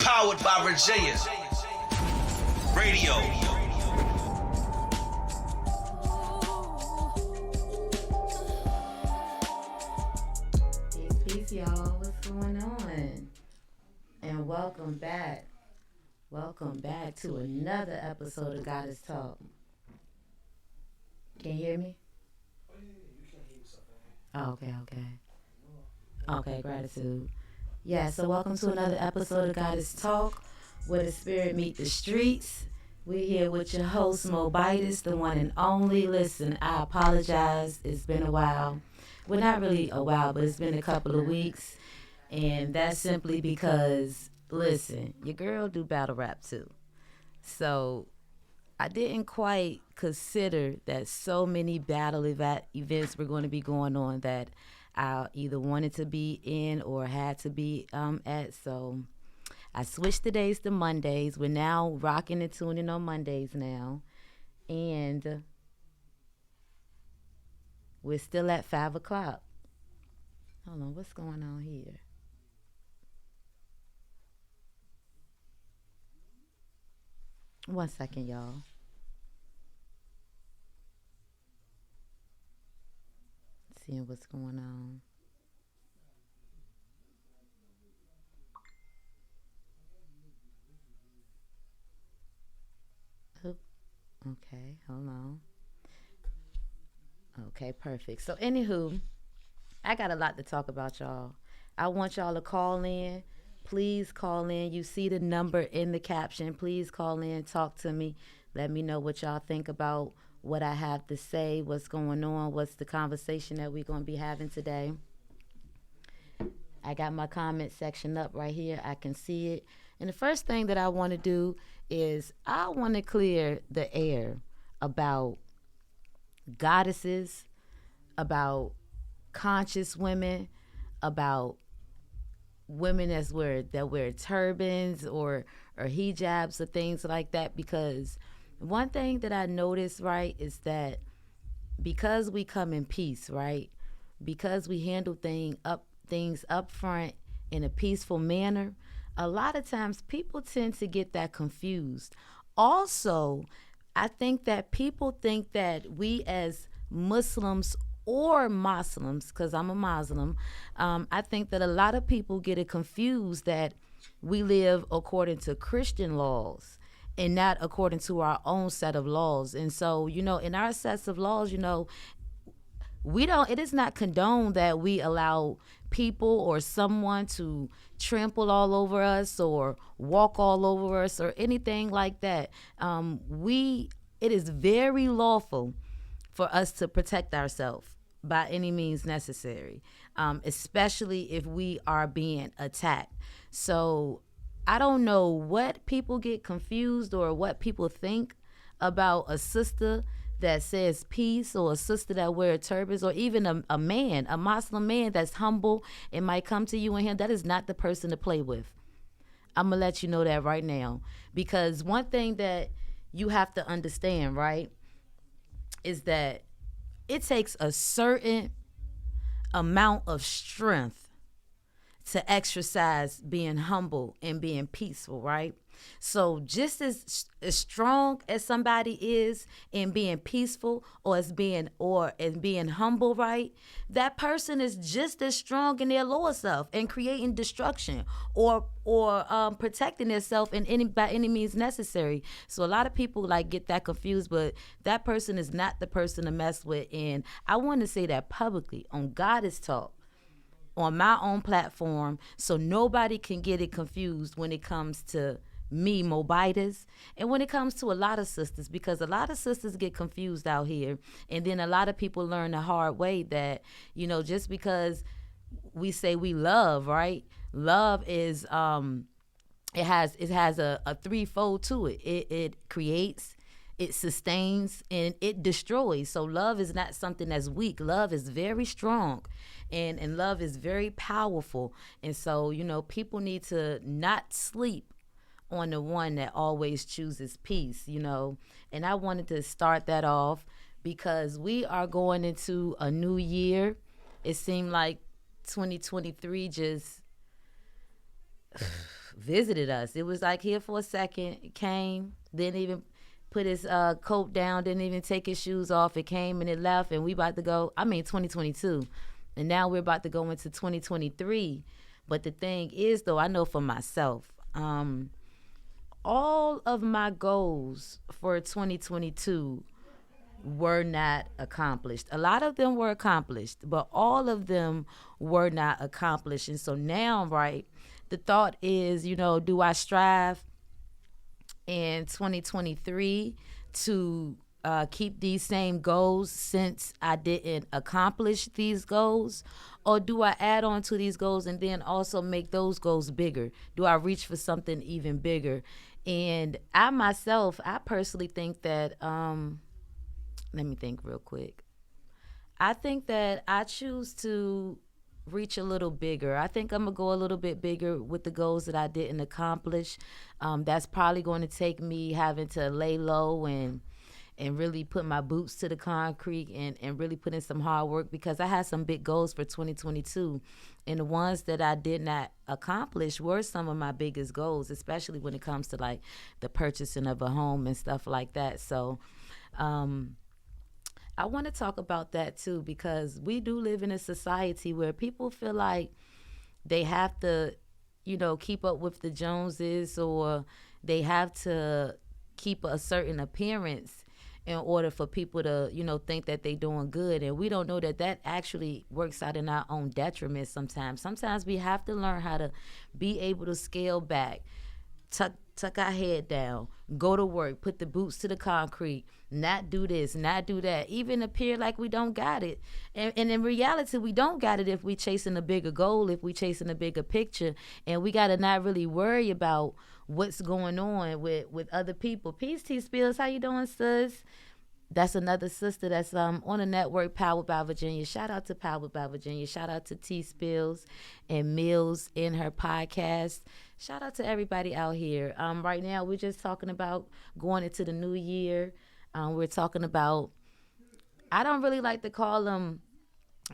Powered by Virginia Radio. Peace, y'all. What's going on? And welcome back. Welcome back to another episode of Goddess Talk. Can you hear me? Oh, okay. Okay, gratitude. Yeah, so welcome to another episode of Goddess Talk, where the spirit meet the streets. We're here with your host, Mo Bitus, the one and only. Listen, I apologize. It's been a while. Well, not really a while, but it's been a couple of weeks. And that's simply because, listen, your girl do battle rap too. So I didn't quite consider that so many battle events were going to be going on that I either wanted to be in or had to be at. So I switched the days to Mondays. We're now rocking and tuning on Mondays now. And we're still at 5 o'clock. Hold on, what's going on here? One second, y'all. Seeing what's going on. Oop. Okay, hold on. Okay, perfect. So, anywho, I got a lot to talk about, y'all. I want y'all to call in. Please call in. You see the number in the caption. Please call in, talk to me. Let me know what y'all think about what I have to say, what's going on, what's the conversation that we're going to be having today. I got my comment section up right here. I can see it. And the first thing that I want to do is I want to clear the air about goddesses, about conscious women, about women that wear turbans or hijabs or things like that, because one thing that I noticed, right, is that because we come in peace, right, because we handle things up front in a peaceful manner, a lot of times people tend to get that confused. Also, I think that people think that we as Muslims or Muslims, because I'm a Muslim, I think that a lot of people get it confused that we live according to Christian laws and not according to our own set of laws. And so, in our sets of laws, it is not condoned that we allow people or someone to trample all over us or walk all over us or anything like that. It is very lawful for us to protect ourselves by any means necessary, especially if we are being attacked. So I don't know what people get confused or what people think about a sister that says peace or a sister that wears turbans or even a man, a Muslim man that's humble and might come to you and him. That is not the person to play with. I'm going to let you know that right now, because one thing that you have to understand, right, is that it takes a certain amount of strength to exercise being humble and being peaceful, right? So just as strong as somebody is in being peaceful or as being humble, right? That person is just as strong in their lower self and creating destruction or protecting themselves by any means necessary. So a lot of people get that confused, but that person is not the person to mess with. And I want to say that publicly on Goddess Talk, on my own platform, so nobody can get it confused when it comes to me, Mo Bitus, and when it comes to a lot of sisters, because a lot of sisters get confused out here, and then a lot of people learn the hard way that, just because we say we love, right? Love is it has a threefold to it. It creates, it sustains, and it destroys. So love is not something that's weak. Love is very strong, and love is very powerful. And so, people need to not sleep on the one that always chooses peace, And I wanted to start that off because we are going into a new year. It seemed like 2023 just visited us. It was like here for a second, it came, didn't even put his coat down, didn't even take his shoes off. It came and it left, and we about to go. I mean, 2022, and now we're about to go into 2023. But the thing is, though, I know for myself, all of my goals for 2022 were not accomplished. A lot of them were accomplished, but all of them were not accomplished. And so now, right, the thought is, do I strive in 2023 to keep these same goals since I didn't accomplish these goals? Or do I add on to these goals and then also make those goals bigger? Do I reach for something even bigger? And I personally think that, let me think real quick. I think that I choose to reach a little bigger. I think I'm gonna go a little bit bigger with the goals that I didn't accomplish. That's probably going to take me having to lay low and really put my boots to the concrete and really put in some hard work, because I had some big goals for 2022. And the ones that I did not accomplish were some of my biggest goals, especially when it comes to like the purchasing of a home and stuff like that. So I want to talk about that too, because we do live in a society where people feel like they have to, keep up with the Joneses, or they have to keep a certain appearance in order for people to, think that they're doing good. And we don't know that that actually works out in our own detriment sometimes. Sometimes we have to learn how to be able to scale back, tuck our head down, go to work, put the boots to the concrete, not do this, not do that, even appear like we don't got it. And in reality, we don't got it if we chasing a bigger goal, if we chasing a bigger picture. And we got to not really worry about what's going on with other people. Peace, T Spills. How you doing, sis? That's another sister that's on the network, Powered by Virginia. Shout out to Powered by Virginia. Shout out to T Spills and Mills in her podcast. Shout out to everybody out here. Right now, we're just talking about going into the new year. We're talking about, I don't really like to call them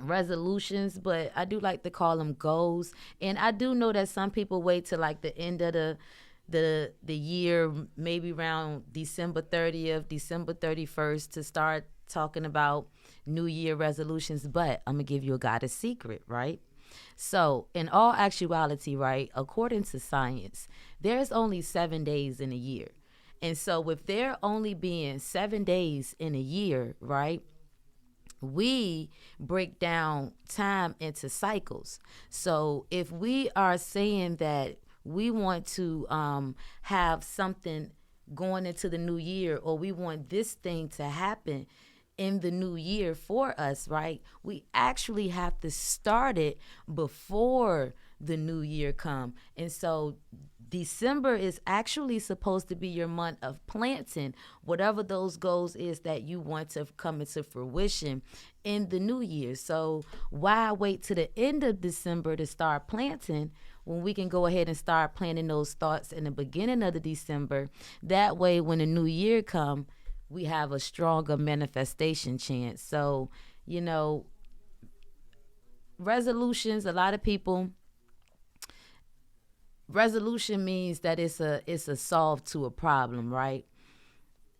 resolutions, but I do like to call them goals. And I do know that some people wait till like the end of the year, maybe around December 30th, December 31st, to start talking about New Year resolutions. But I'm gonna give you a goddess secret, right? So in all actuality, right, according to science, there's only 7 days in a year. And so with there only being 7 days in a year, right, we break down time into cycles. So if we are saying that we want to have something going into the new year, or we want this thing to happen in the new year for us, right? We actually have to start it before the new year come. And so December is actually supposed to be your month of planting whatever those goals is that you want to come into fruition in the new year. So why wait to the end of December to start planting when we can go ahead and start planting those thoughts in the beginning of the December? That way, when the new year come, we have a stronger manifestation chance. So, resolutions, a lot of people, resolution means that it's a solve to a problem, right?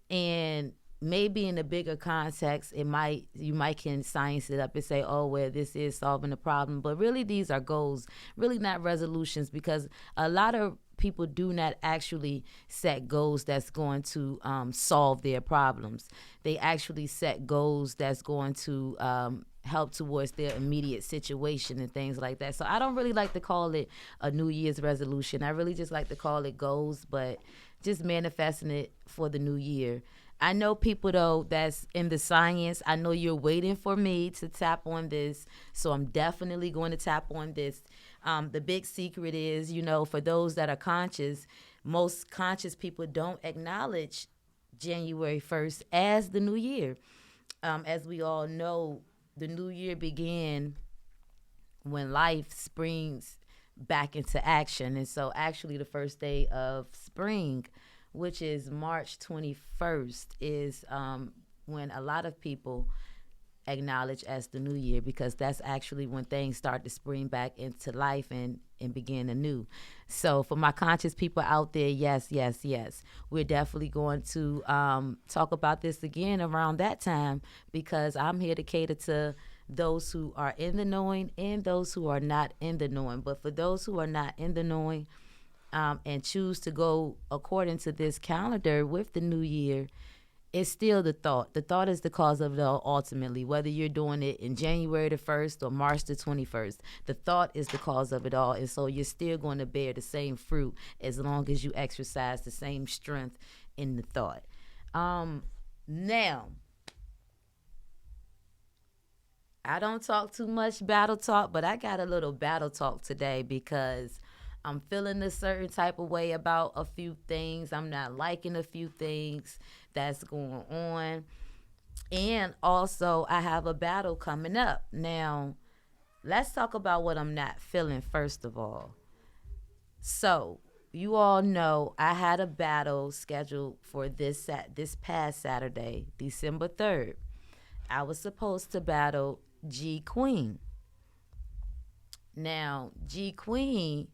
And maybe in a bigger context, you might can science it up and say, oh, well, this is solving a problem. But really, these are goals, really not resolutions, because a lot of people do not actually set goals that's going to solve their problems. They actually set goals that's going to help towards their immediate situation and things like that. So I don't really like to call it a New Year's resolution. I really just like to call it goals, but just manifesting it for the new year. I know people, though, that's in the science. I know you're waiting for me to tap on this, so I'm definitely going to tap on this. The big secret is, for those that are conscious, most conscious people don't acknowledge January 1st as the new year. As we all know, the new year began when life springs back into action. And so actually the first day of spring, which is March 21st, is when a lot of people acknowledge as the new year, because that's actually when things start to spring back into life and begin anew. So for my conscious people out there, yes, yes, yes, we're definitely going to talk about this again around that time, because I'm here to cater to those who are in the knowing and those who are not in the knowing. But for those who are not in the knowing, and choose to go according to this calendar with the new year, it's still the thought. The thought is the cause of it all ultimately, whether you're doing it in January the 1st or March the 21st. The thought is the cause of it all. And so you're still going to bear the same fruit as long as you exercise the same strength in the thought. Now, I don't talk too much battle talk, but I got a little battle talk today because I'm feeling a certain type of way about a few things. I'm not liking a few things that's going on. And also, I have a battle coming up. Now, let's talk about what I'm not feeling first of all. So, you all know I had a battle scheduled for this past Saturday, December 3rd. I was supposed to battle G Queen. Now, G Queen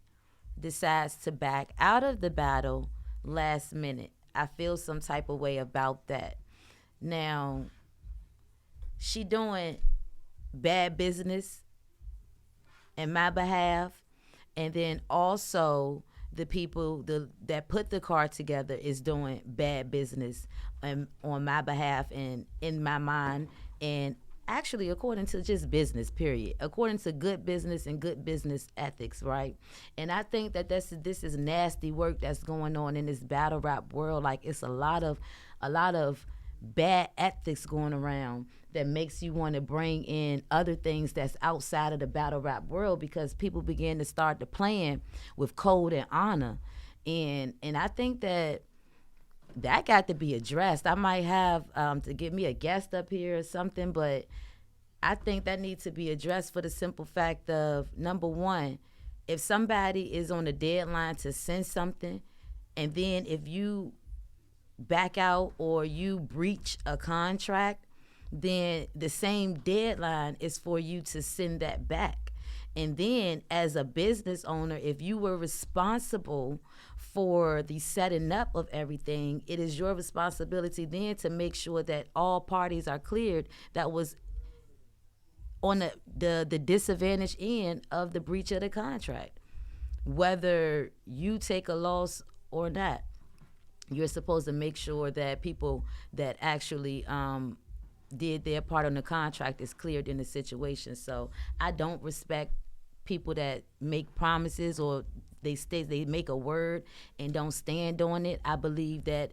decides to back out of the battle last minute. I feel some type of way about that. Now, she doing bad business in my behalf, and then also the people that put the card together is doing bad business on my behalf and in my mind, and actually according to just business period, according to good business and good business ethics, right? And I think that this is nasty work that's going on in this battle rap world. Like, it's a lot of bad ethics going around that makes you want to bring in other things that's outside of the battle rap world, because people begin to start to playing with code and honor, and I think that got to be addressed. I might have to get me a guest up here or something, but I think that needs to be addressed for the simple fact of, number one, if somebody is on a deadline to send something, and then if you back out or you breach a contract, then the same deadline is for you to send that back. And then as a business owner, if you were responsible for the setting up of everything, it is your responsibility then to make sure that all parties are cleared that was on the disadvantaged end of the breach of the contract. Whether you take a loss or not, you're supposed to make sure that people that actually did their part on the contract is cleared in the situation. So I don't respect people that make promises or they make a word and don't stand on it. I believe that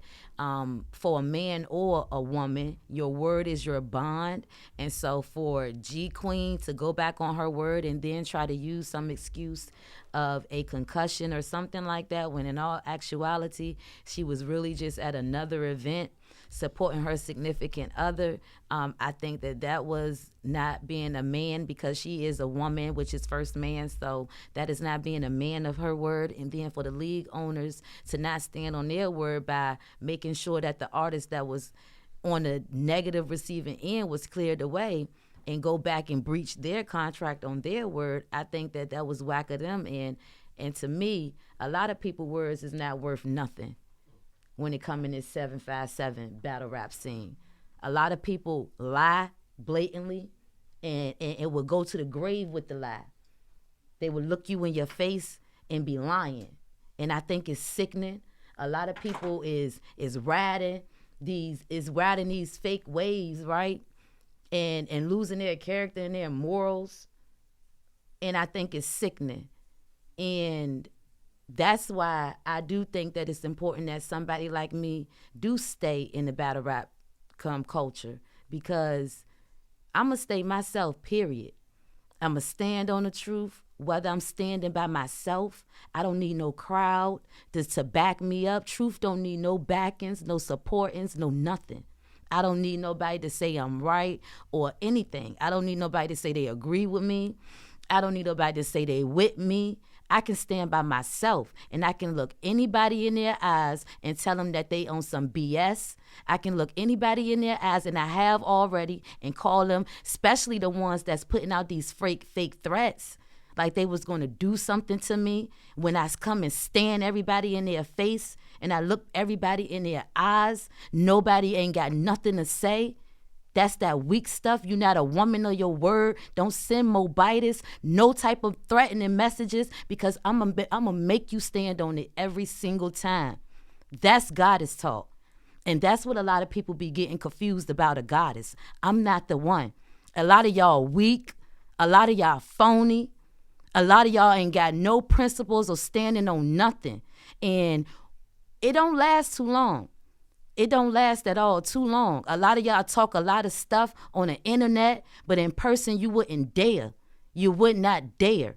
for a man or a woman, your word is your bond. And so for G Queen to go back on her word and then try to use some excuse of a concussion or something like that, when in all actuality, she was really just at another event supporting her significant other. I think that was not being a man, because she is a woman, which is first man. So that is not being a man of her word. And then for the league owners to not stand on their word by making sure that the artist that was on the negative receiving end was cleared away and go back and breach their contract on their word, I think that was whack of them. And to me, a lot of people's words is not worth nothing when it comes in this 757 battle rap scene. A lot of people lie blatantly and it will go to the grave with the lie. They will look you in your face and be lying. And I think it's sickening. A lot of people is riding these fake waves, right? And losing their character and their morals. And I think it's sickening. And that's why I do think that it's important that somebody like me do stay in the battle rap culture, because I'm going to stay myself, period. I'm going to stand on the truth, whether I'm standing by myself. I don't need no crowd to back me up. Truth don't need no backings, no supportings, no nothing. I don't need nobody to say I'm right or anything. I don't need nobody to say they agree with me. I don't need nobody to say they with me. I can stand by myself and I can look anybody in their eyes and tell them that they on some BS. I can look anybody in their eyes, and I have already, and call them, especially the ones that's putting out these fake threats, like they was going to do something to me. When I come and stand everybody in their face and I look everybody in their eyes, nobody ain't got nothing to say. That's that weak stuff. You're not a woman of your word. Don't send mobitis, no type of threatening messages, because I'm gonna make you stand on it every single time. That's goddess talk. And that's what a lot of people be getting confused about a goddess. I'm not the one. A lot of y'all weak. A lot of y'all phony. A lot of y'all ain't got no principles or standing on nothing. And it don't last too long. It don't last at all too long. A lot of y'all talk a lot of stuff on the internet, but in person you wouldn't dare. You would not dare.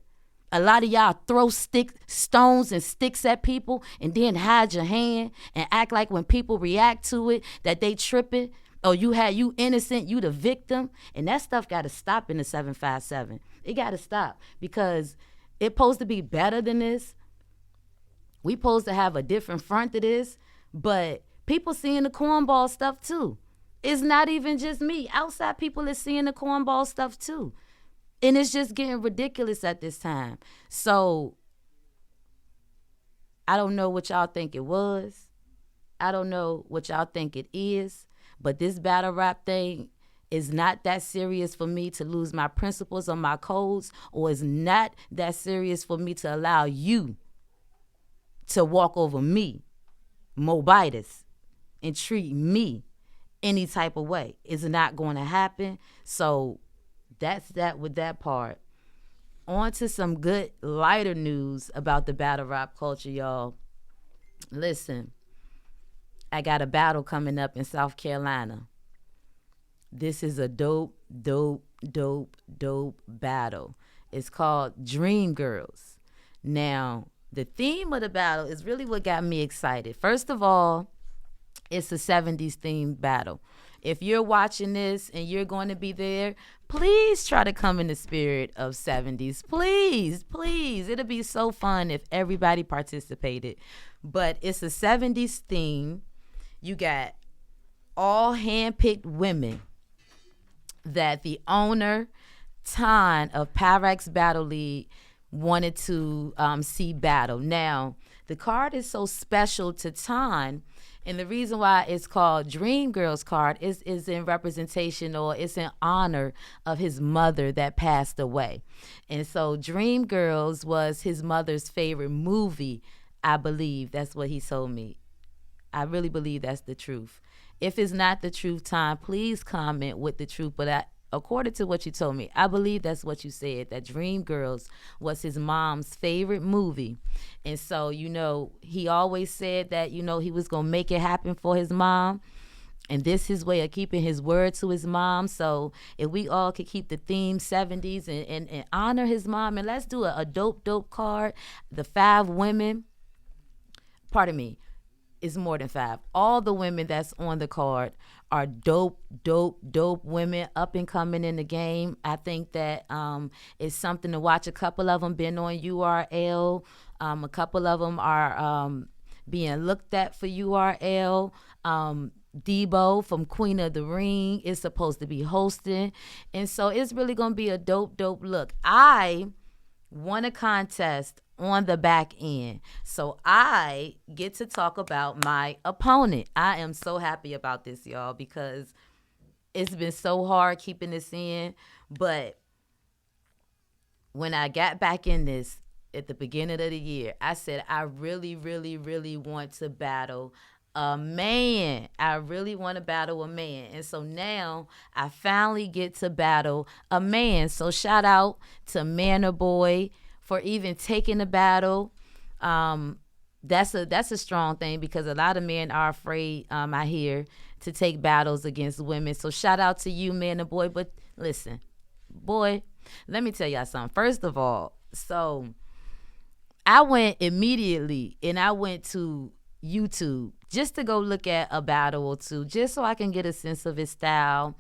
A lot of y'all throw stones and sticks at people and then hide your hand and act like when people react to it that they tripping, or you innocent, you the victim. And that stuff got to stop in the 757. It got to stop, because it's supposed to be better than this. We supposed to have a different front to this, but people seeing the cornball stuff too. It's not even just me. Outside people is seeing the cornball stuff too. And it's just getting ridiculous at this time. So I don't know what y'all think it was. I don't know what y'all think it is. But this battle rap thing is not that serious for me to lose my principles or my codes, or is not that serious for me to allow you to walk over me, mobitis, and treat me any type of way. It's not going to happen. So that's that with that part. On to some good lighter news about the battle rap culture, y'all. Listen, I got a battle coming up in South Carolina. This is a dope battle. It's called Dream Girls. Now, the theme of the battle is really what got me excited. First of all, it's a 70s themed battle. If you're watching this and you're going to be there, please try to come in the spirit of 70s. Please. It'll be so fun if everybody participated. But it's a 70s theme. You got all hand-picked women that the owner, Ton of Pyrex Battle League, wanted to see battle. Now, the card is so special to Ton, and the reason why it's called Dream Girls card is in representation, or it's in honor of his mother that passed away. And so Dream Girls was his mother's favorite movie, I believe. That's what he told me. I really believe that's the truth. If it's not the truth, Ton, please comment with the truth. But according to what you told me, I believe that's what you said, that Dream Girls was his mom's favorite movie. And so, he always said that, he was going to make it happen for his mom. And this is his way of keeping his word to his mom. So if we all could keep the theme 70s and honor his mom, and let's do a dope card. The 5 women, pardon me, is more than 5. All the women that's on the card are dope women, up and coming in the game. I think that it's something to watch. A couple of them been on URL. A couple of them are being looked at for URL. Debo from Queen of the Ring is supposed to be hosting. And so it's really going to be a dope look. I won a contest on the back end, so I get to talk about my opponent. I am so happy about this, y'all, because it's been so hard keeping this in. But when I got back in this at the beginning of the year, I said I really want to battle a man. I really want to battle a man. And so now I finally get to battle a man. So shout out to Manor Boy for even taking the battle. That's a strong thing, because a lot of men are afraid, I hear, to take battles against women. So shout out to you, Manor Boy. But listen, boy, let me tell y'all something. First of all, so I went immediately and I went to YouTube just to go look at a battle or two, just so I can get a sense of his style,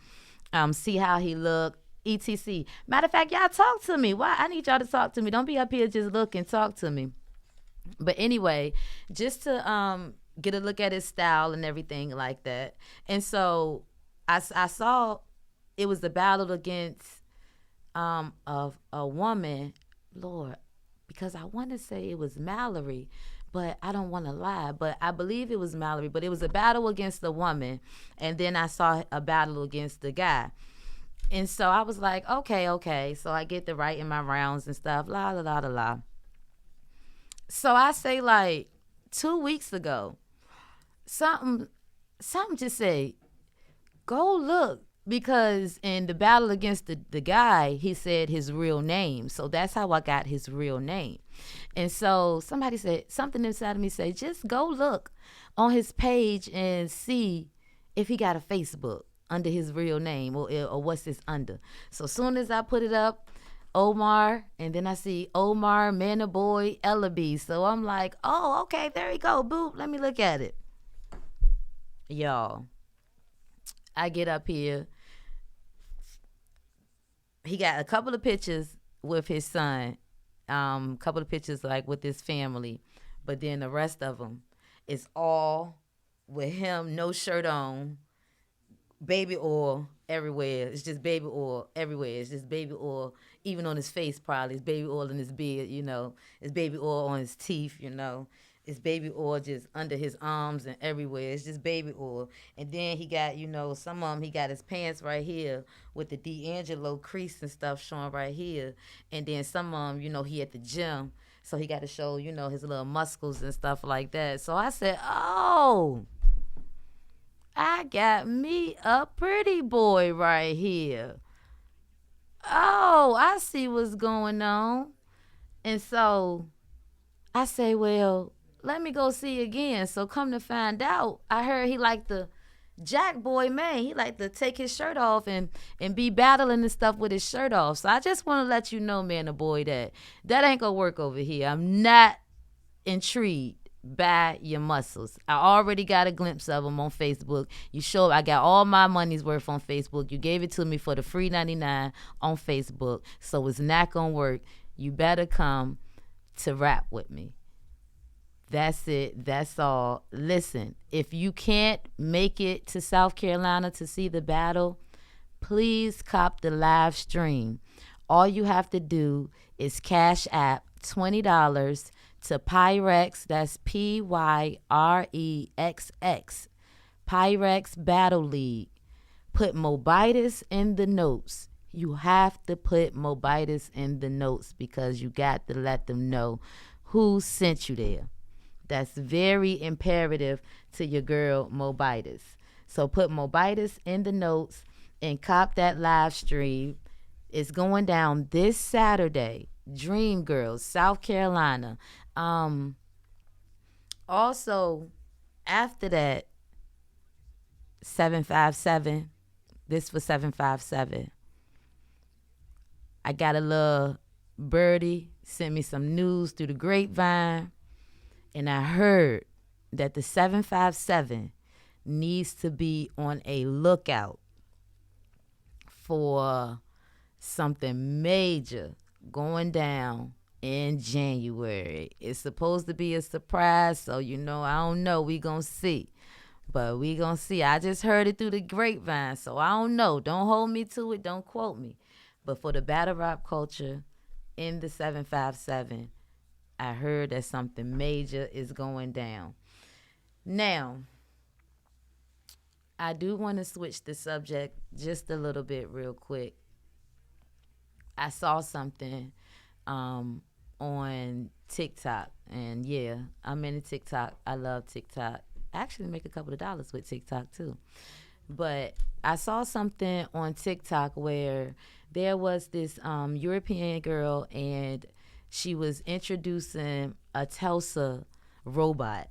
see how he looked. etc. Matter of fact, y'all talk to me. Why? I need y'all to talk to me. Don't be up here just look and talk to me. But anyway, just to get a look at his style and everything like that. And so I saw it was the battle against of a woman, Lord, because I want to say it was Mallory, but I don't want to lie. But I believe it was Mallory. But it was a battle against the woman, and then I saw a battle against the guy. And so I was like, okay, okay. So I get to writing my rounds and stuff, la la la la la. So I say like 2 weeks ago, something just say, go look, because in the battle against the guy, he said his real name. So that's how I got his real name. And so somebody said, something inside of me say, just go look on his page and see if he got a Facebook under his real name, or what's this under. So soon as I put it up, Omar, and then I see Omar Manaboy Ellaby. So I'm like, oh, okay, there you go, boop, let me look at it. Y'all, I get up here. He got a couple of pictures with his son, couple of pictures like with his family, but then the rest of them is all with him, no shirt on, baby oil everywhere. It's just baby oil everywhere. It's just baby oil, even on his face probably. It's baby oil in his beard, you know. It's baby oil on his teeth, you know. It's baby oil just under his arms and everywhere. It's just baby oil. And then he got, you know, some of them, he got his pants right here with the D'Angelo crease and stuff showing right here. And then some of them, you know, he at the gym. So he got to show, you know, his little muscles and stuff like that. So I said, oh, I got me a pretty boy right here. Oh, I see what's going on. And so I say, well, let me go see again. So come to find out, I heard he liked the Jack boy, man. He liked to take his shirt off and be battling and stuff with his shirt off. So I just want to let you know, man, boy, that ain't gonna work over here. I'm not intrigued by your muscles. I already got a glimpse of them on Facebook. You show I got all my money's worth on Facebook. You gave it to me for the free 99 on Facebook. So it's not gonna work. You better come to rap with me. That's it. That's all. Listen, if you can't make it to South Carolina to see the battle, please cop the live stream. All you have to do is cash app $20 to Pyrex. That's Pyrex. Pyrex Battle League. Put Mobitis in the notes. You have to put Mobitis in the notes because you got to let them know who sent you there. That's very imperative to your girl Mobitis. So put Mobitis in the notes and cop that live stream. It's going down this Saturday. Dream Girls, South Carolina. Also, after that, 757. This for 757. I got a little birdie sent me some news through the grapevine. And I heard that the 757 needs to be on a lookout for something major going down in January. It's supposed to be a surprise, so you know, I don't know. We gonna see. But we gonna see. I just heard it through the grapevine, so I don't know. Don't hold me to it. Don't quote me. But for the battle rap culture in the 757, I heard that something major is going down. Now, I do want to switch the subject just a little bit real quick. I saw something on TikTok, and yeah, I'm into TikTok. I love TikTok. I actually make a couple of dollars with TikTok too. But I saw something on TikTok where there was this European girl, and she was introducing a Telsa robot.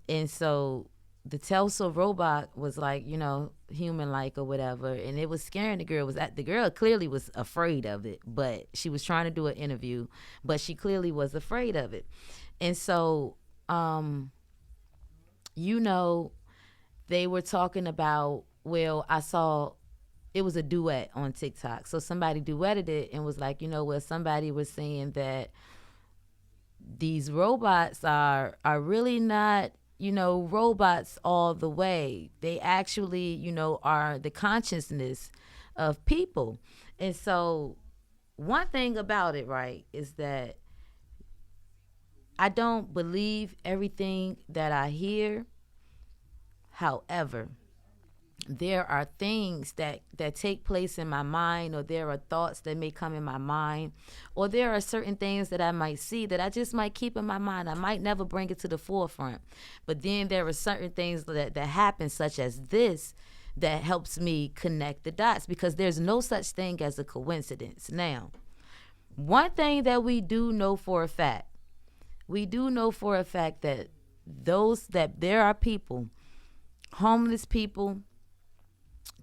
And so the Telsa robot was like, you know, human-like or whatever, and it was scaring the girl. The girl clearly was afraid of it, but she was trying to do an interview, but she clearly was afraid of it. And so, you know, they were talking about, well, I saw it was a duet on TikTok. So somebody duetted it and was like, somebody was saying that these robots are really not, robots all the way. They actually, are the consciousness of people. And so one thing about it, right, is that I don't believe everything that I hear. However, there are things that take place in my mind, or there are thoughts that may come in my mind, or there are certain things that I might see that I just might keep in my mind. I might never bring it to the forefront. But then there are certain things that happen, such as this, that helps me connect the dots, because there's no such thing as a coincidence. Now, one thing that we do know for a fact that there are people, homeless people,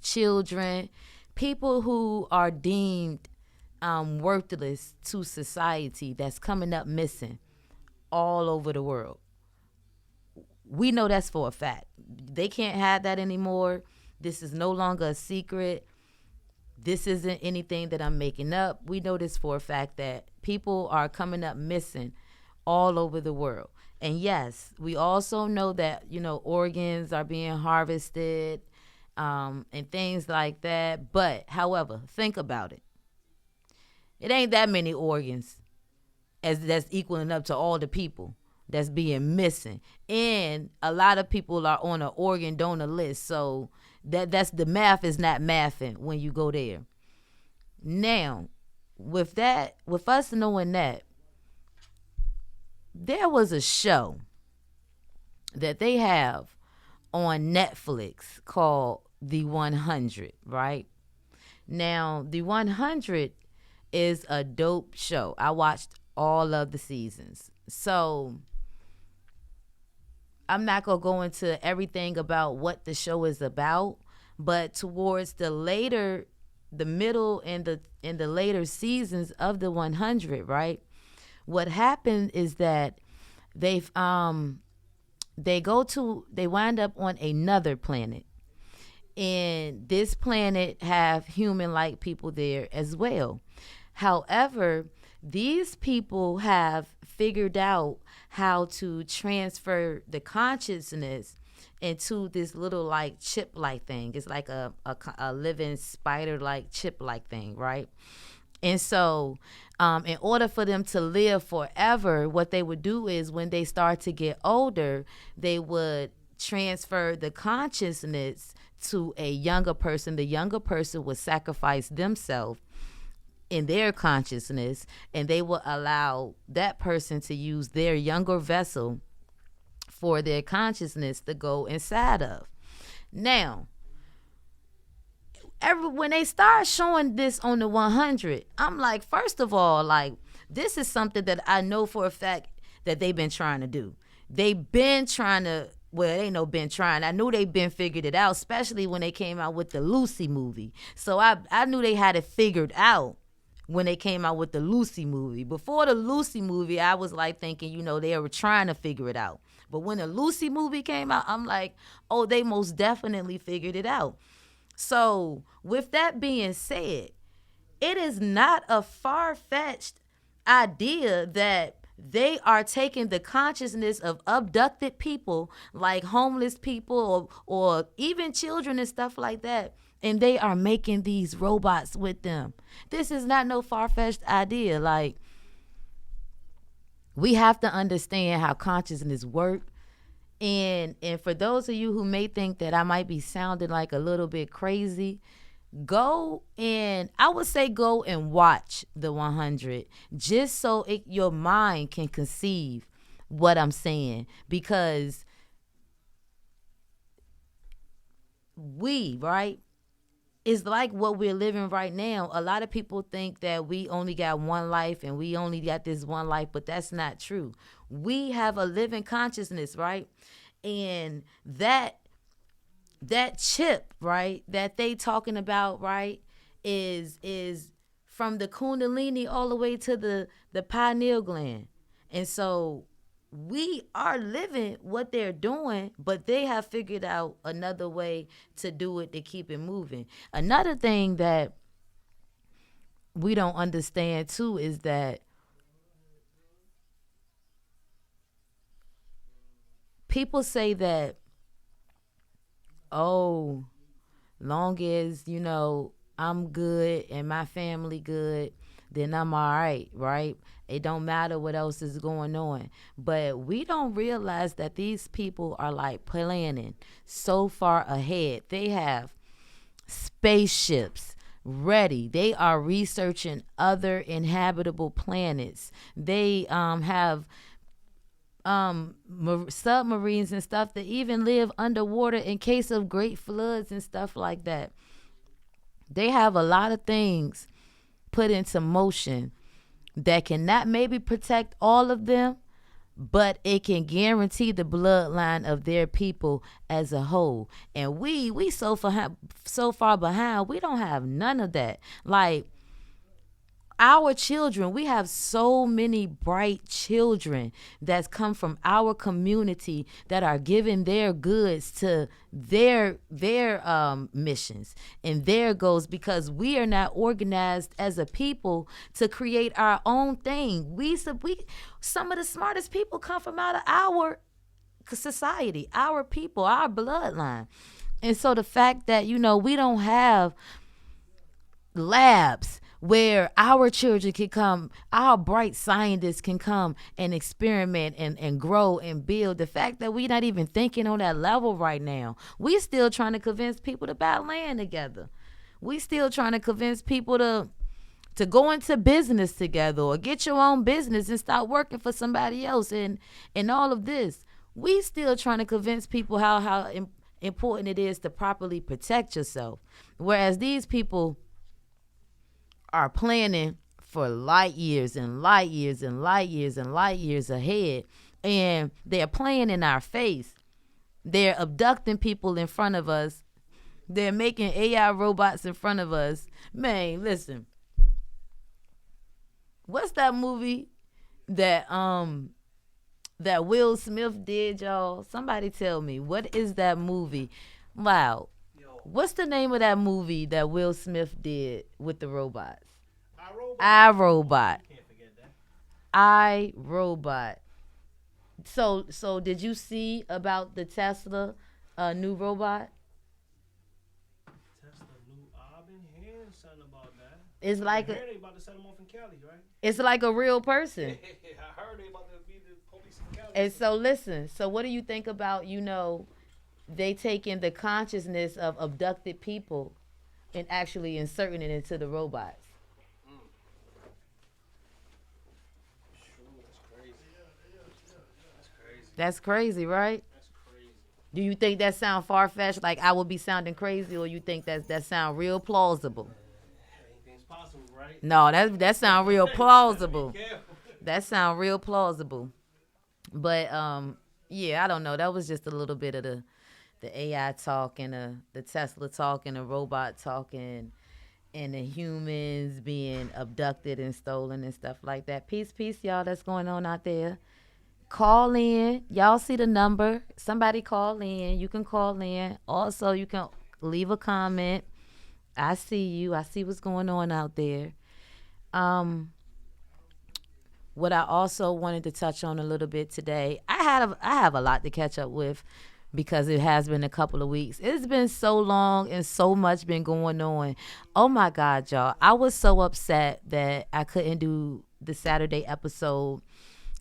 children, people who are deemed worthless to society, that's coming up missing all over the world. We know that's for a fact. They can't hide that anymore. This is no longer a secret. This isn't anything that I'm making up. We know this for a fact, that people are coming up missing all over the world. And yes, we also know that, organs are being harvested, and things like that. But, however, think about it. It ain't that many organs that's equaling up to all the people that's being missing. And a lot of people are on an organ donor list. So that's the math is not mathing when you go there. Now, with us knowing that, there was a show that they have on Netflix called The 100, right? Now, The 100 is a dope show. I watched all of the seasons. So I'm not going to go into everything about what the show is about, but towards the middle and the later seasons of The 100, right? What happened is that they wind up on another planet. And this planet have human-like people there as well. However, these people have figured out how to transfer the consciousness into this little like chip-like thing. It's like a living spider-like chip-like thing, right? And so in order for them to live forever, what they would do is when they start to get older, they would transfer the consciousness to a younger person. The younger person would sacrifice themselves in their consciousness, and they will allow that person to use their younger vessel for their consciousness to go inside of. Now, when they start showing this on The 100, I'm like, first of all, like, this is something that I know for a fact that they've been trying to do. They've been trying to, well, it ain't no been trying. I knew they've been figured it out, especially when they came out with the Lucy movie. So I knew they had it figured out when they came out with the Lucy movie. Before the Lucy movie, I was like thinking, they were trying to figure it out. But when the Lucy movie came out, I'm like, oh, they most definitely figured it out. So with that being said, it is not a far-fetched idea that they are taking the consciousness of abducted people, like homeless people or even children and stuff like that, and they are making these robots with them. This is not no far-fetched idea. Like, we have to understand how consciousness works. And for those of you who may think that I might be sounding like a little bit crazy, go and watch The 100, just so your mind can conceive what I'm saying. Because it's like what we're living right now. A lot of people think that we only got one life and we only got this one life, but that's not true. We have a living consciousness, right? And that chip, right, that they talking about, right, is from the Kundalini all the way to the pineal gland. And so we are living what they're doing, but they have figured out another way to do it to keep it moving. Another thing that we don't understand too is that people say that, oh, long as I'm good and my family good, then I'm all right, right? It don't matter what else is going on. But we don't realize that these people are like planning so far ahead. They have spaceships ready. They are researching other inhabitable planets. They have submarines and stuff that even live underwater in case of great floods and stuff like that. They have a lot of things put into motion that cannot maybe protect all of them, but it can guarantee the bloodline of their people as a whole. And we so far behind, we don't have none of that. Like, our children, we have so many bright children that's come from our community that are giving their goods to their missions and their goals, because we are not organized as a people to create our own thing. We some of the smartest people come from out of our society, our people, our bloodline. And so the fact that we don't have labs where our children can come, our bright scientists can come and experiment and grow and build. The fact that we're not even thinking on that level right now. We still trying to convince people to buy land together. We still trying to convince people to go into business together or get your own business and stop working for somebody else and all of this. We still trying to convince people how important it is to properly protect yourself. Whereas these people are planning for light years and light years and light years and light years ahead, and they're playing in our face. They're abducting people in front of us. They're making AI robots in front of us. Man, listen. What's that movie that Will Smith did, y'all? Somebody tell me, what is that movie? Wow. What's the name of that movie that Will Smith did with the robots? iRobot. Can't forget that. iRobot. So did you see about the Tesla new robot? Tesla new. I've been hearing something about that. It's like they about to set them off in Cali, right? It's like a real person. I heard they about to be the police in Cali. And so listen. So what do you think about they taking the consciousness of abducted people and actually inserting it into the robots? That's crazy, right? That's crazy. Do you think that sound far-fetched, like I would be sounding crazy, or you think that sound real plausible? Anything's possible, right? No, that sound real plausible. That sound real plausible. But yeah, I don't know. That was just a little bit of the AI talk and the Tesla talk and the robot talk and the humans being abducted and stolen and stuff like that. Peace, y'all. That's going on out there. Call in. Y'all see the number. Somebody call in. You can call in. Also, you can leave a comment. I see you. I see what's going on out there. What I also wanted to touch on a little bit today, I have a lot to catch up with because it has been a couple of weeks. It's been so long and so much been going on. Oh my God, y'all. I was so upset that I couldn't do the Saturday episode,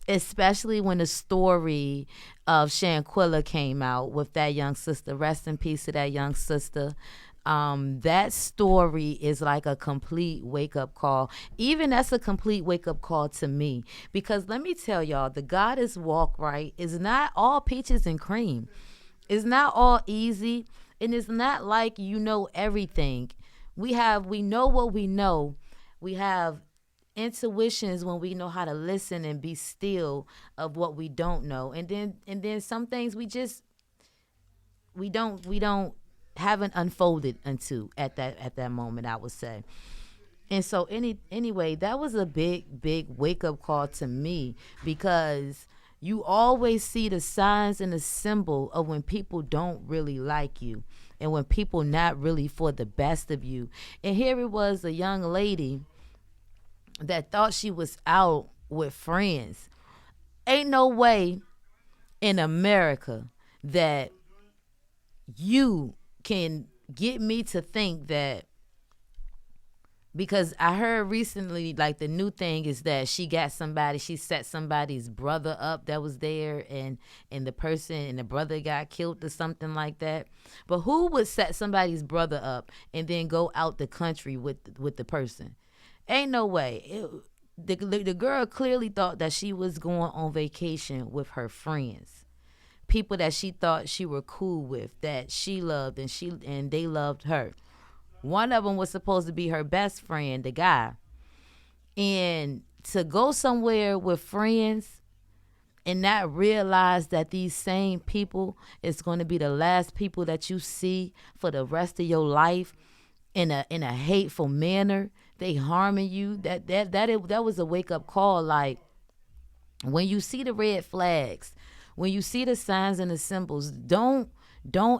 especially when the story of Shanquilla came out with that young sister. Rest in peace to that young sister. That story is like a complete wake-up call. Even that's a complete wake-up call to me. Because let me tell y'all, the Goddess Walk Right is not all peaches and cream. It's not all easy. And it's not like you know everything. We know what we know. We have intuitions when we know how to listen and be still of what we don't know. And then some things we don't haven't unfolded into at that moment, I would say. And so anyway, that was a big wake up call to me because You always see the signs and the symbol of when people don't really like you and when people not really for the best of you. And here it was, a young lady that thought she was out with friends. Ain't no way in America that you can get me to think that, because I heard recently, like, the new thing is that she set somebody's brother up that was there, and the person and the brother got killed or something like that. But who would set somebody's brother up and then go out the country with the person? Ain't no way. The girl clearly thought that she was going on vacation with her friends, people that she thought she were cool with, that she loved, and they loved her. One of them was supposed to be her best friend, the guy. And to go somewhere with friends and not realize that these same people is going to be the last people that you see for the rest of your life in a hateful manner, they harming you. That was a wake up call. Like, when you see the red flags, when you see the signs and the symbols, don't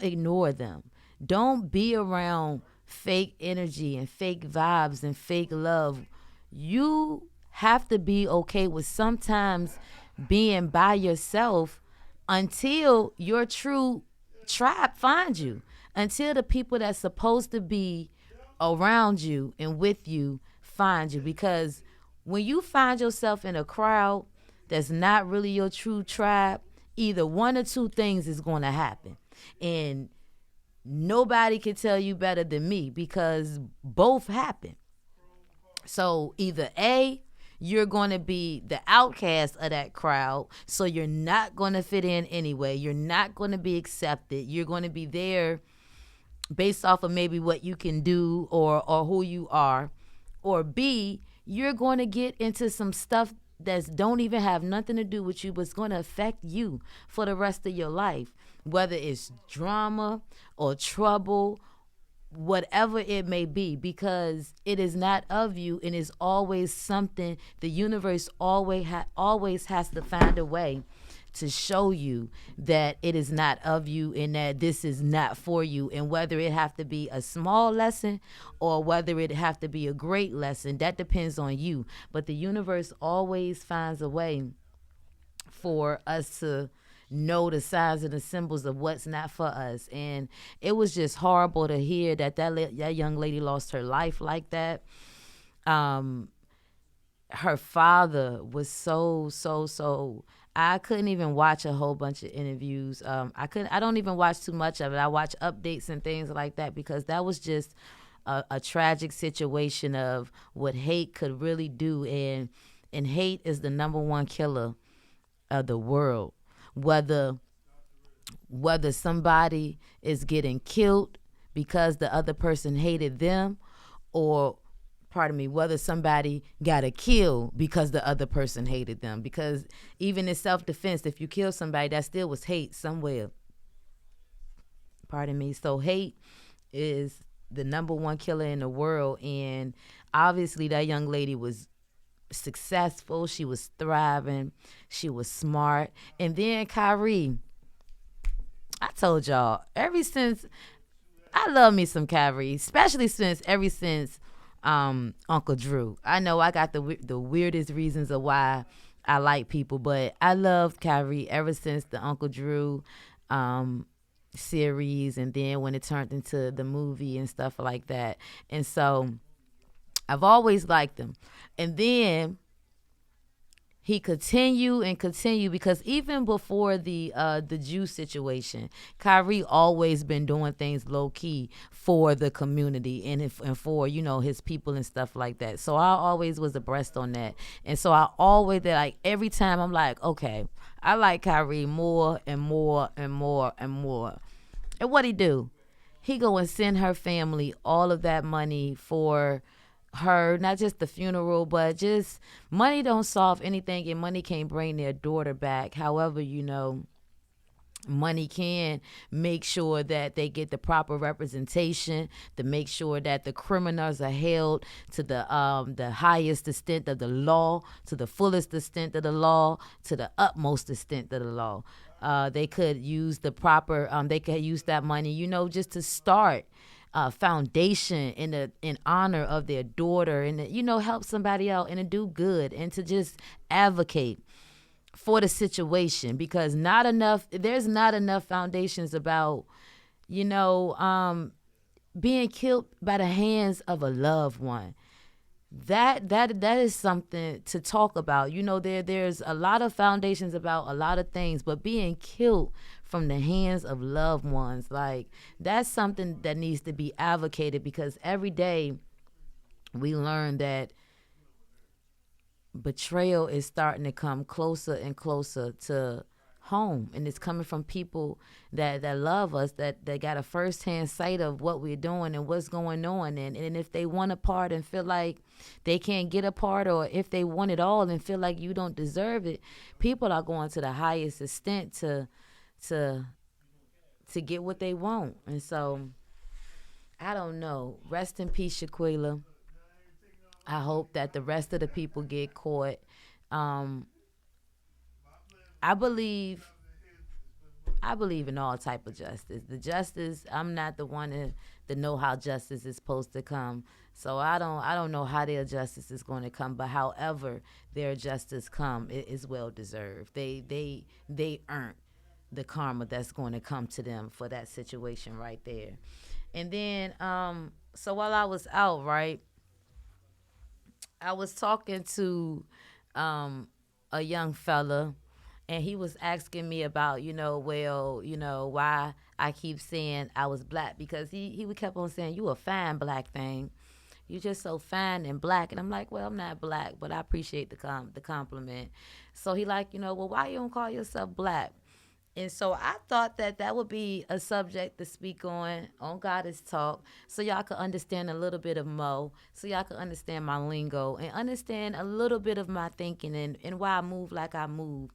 ignore them. Don't be around fake energy and fake vibes and fake love. You have to be okay with sometimes being by yourself until your true tribe finds you, until the people that's supposed to be around you and with you find you. Because when you find yourself in a crowd that's not really your true tribe, either one or two things is going to happen. And nobody can tell you better than me, because both happen. So either A, you're going to be the outcast of that crowd, so you're not going to fit in anyway. You're not going to be accepted. You're going to be there based off of maybe what you can do or who you are. Or B, you're going to get into some stuff that don't even have nothing to do with you, but it's going to affect you for the rest of your life, whether it's drama or trouble, whatever it may be, because it is not of you, and is always something. The universe always has to find a way to show you that it is not of you and that this is not for you. And whether it have to be a small lesson or whether it have to be a great lesson, that depends on you. But the universe always finds a way for us to know the signs and the symbols of what's not for us. And it was just horrible to hear that young lady lost her life like that. Her father was so I couldn't even watch a whole bunch of interviews. I don't even watch too much of it. I watch updates and things like that, because that was just a tragic situation of what hate could really do. And hate is the number one killer of the world. Whether somebody is getting killed because the other person hated them, or whether somebody got a kill because the other person hated them. Because even in self-defense, if you kill somebody, that still was hate somewhere. So hate is the number one killer in the world. And obviously that young lady was successful. She was thriving. She was smart. And then Kyrie, I told y'all, ever since, I love me some Kyrie, especially since Uncle Drew. I know I got the weirdest reasons of why I like people, but I loved Kyrie ever since the Uncle Drew series, and then when it turned into the movie and stuff like that. And so I've always liked him. And then he continued, because even before the Jew situation, Kyrie always been doing things low key for the community and for, his people and stuff like that. So I always was abreast on that. And so I always, every time I'm like, okay, I like Kyrie more and more and more and more. And what he do? He go and send her family all of that money for her, not just the funeral, but just money don't solve anything, and money can't bring their daughter back. However, Money can make sure that they get the proper representation, to make sure that the criminals are held to the highest extent of the law, to the fullest extent of the law, to the utmost extent of the law. They could use the proper. They could use that money, just to start foundation in honor of their daughter, and help somebody out and to do good and to just advocate for the situation, because there's not enough foundations about being killed by the hands of a loved one. That is something to talk about. There's a lot of foundations about a lot of things, but being killed from the hands of loved ones, like, that's something that needs to be advocated, because every day we learn that betrayal is starting to come closer and closer to home, and it's coming from people that love us, that got a first-hand sight of what we're doing and what's going on, and if they want a part and feel like they can't get a part, or if they want it all and feel like you don't deserve it, people are going to the highest extent to get what they want. And so I don't know. Rest in peace, Shaquilla. I hope that the rest of the people get caught. I believe in all type of justice. The justice, I'm not the one to know how justice is supposed to come. So I don't know how their justice is going to come, but however their justice come, it is well deserved. They earned the karma that's going to come to them for that situation right there. And then so while I was out, right, I was talking to a young fella, and he was asking me about, why I keep saying I was black, because he kept on saying, you a fine black thing. You just so fine and black. And I'm like, well, I'm not black, but I appreciate the compliment. So he like, well, why you don't call yourself black? And so I thought that would be a subject to speak on Goddess Talk, so y'all could understand a little bit of Mo, so y'all could understand my lingo and understand a little bit of my thinking and why I move like I move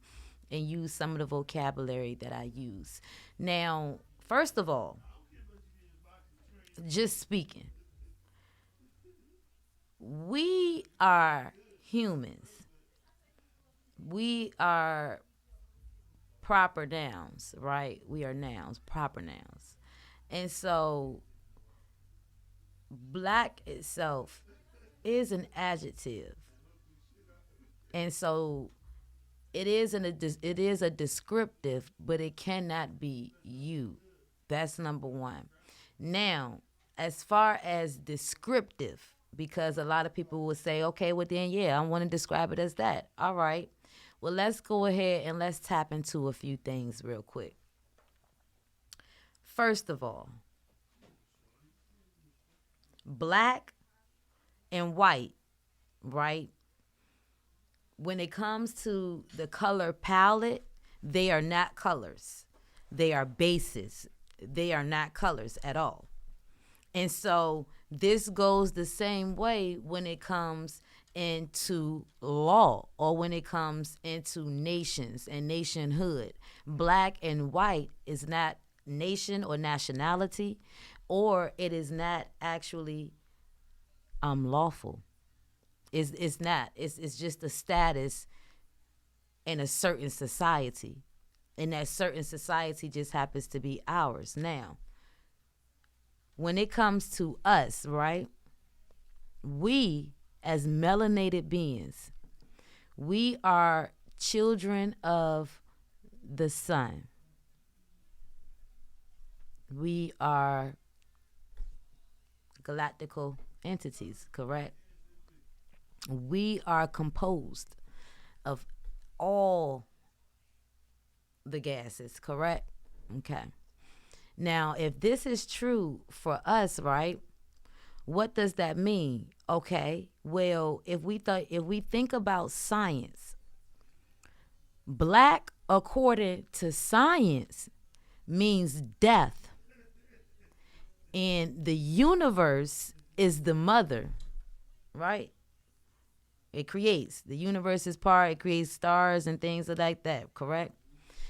and use some of the vocabulary that I use. Now, first of all, just speaking, we are humans. We are proper nouns, right? We are nouns, proper nouns. And so black itself is an adjective. And so it is a descriptive, but it cannot be you. That's number one. Now, as far as descriptive, because a lot of people will say, okay, well then, yeah, I want to describe it as that. All right. Well, let's go ahead and let's tap into a few things real quick. First of all, black and white, right? When it comes to the color palette, they are not colors. They are bases. They are not colors at all. And so this goes the same way when it comes into law, or when it comes into nations and nationhood. Black and white is not nation or nationality, or it is not actually lawful. It's not. It's just a status in a certain society, and that certain society just happens to be ours. Now, when it comes to us, right, we as melanated beings, we are children of the sun. We are galactical entities, correct? We are composed of all the gases, correct? Okay. Now, if this is true for us, right, what does that mean? Okay, well, if we think about science, black, according to science, means death. And the universe is the mother, right? It creates. The universe is part, it creates stars and things like that, correct?